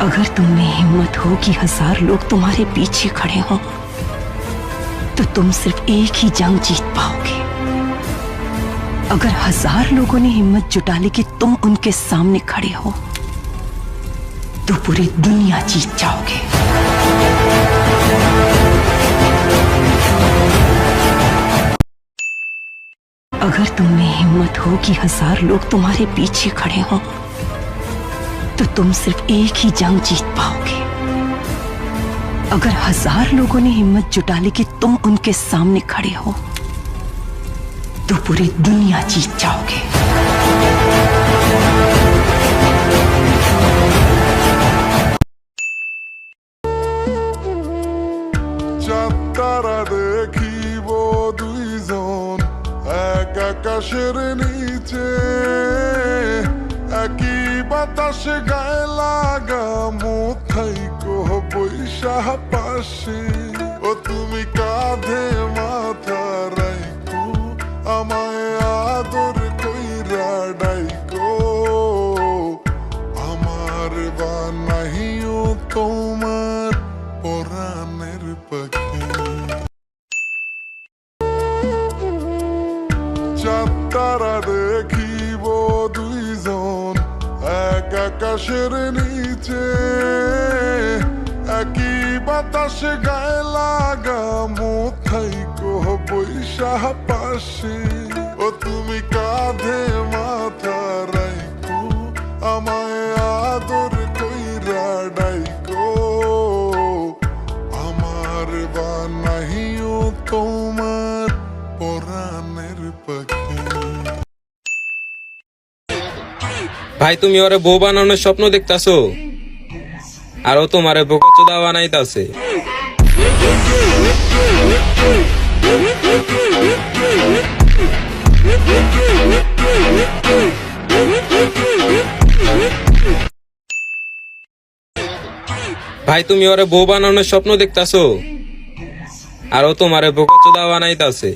अगर तुम में हिम्मत हो कि 1000 लोग तुम्हारे पीछे खड़े हों तो तुम सिर्फ एक ही जंग जीत पाओगे। अगर 1000 लोगों ने हिम्मत जुटा ली कि तुम उनके सामने खड़े हो तो पूरी दुनिया जीत जाओगे। अगर तुम में हिम्मत हो कि 1000 लोग तुम्हारे पीछे खड़े हों तो तुम सिर्फ एक ही जंग जीत पाओगे। अगर 1000 लोगों ने हिम्मत जुटा ली कि तुम उनके सामने खड़े हो तो पूरी दुनिया जीत जाओगे। তারা দেখিব দুইজন এক আকাশের নিচে, একই বাতাসে গায়ে লাগা মুথাইকো বৈশা পাশে। ও তুমি কাঁধে মাথা রাইকো আমায় আদর কইরা ডাইকো, আমার বানাইও তোমার পরাণের পাখি। তারা দেখিব দুইজন এক আকাশের নিচে, একই বাতাসে গায়ে লাগা মুথাইকো বৈশা পাশে। ও তুমি কাঁধে মাথা রাইকো আমায় আদর কইরা ডাইকো, আমার বানাইও তোমার পরাণের পাখি। ভাই তুমি ওরে বউ বানানোর স্বপ্ন দেখতাছো আর ও তোমারে বোকাচোদা বানাইতাছে। ভাই তুমি ওরে বউ বানানোর স্বপ্ন দেখতাছো আর ও তোমারে বোকাচোদা বানাইতাছে।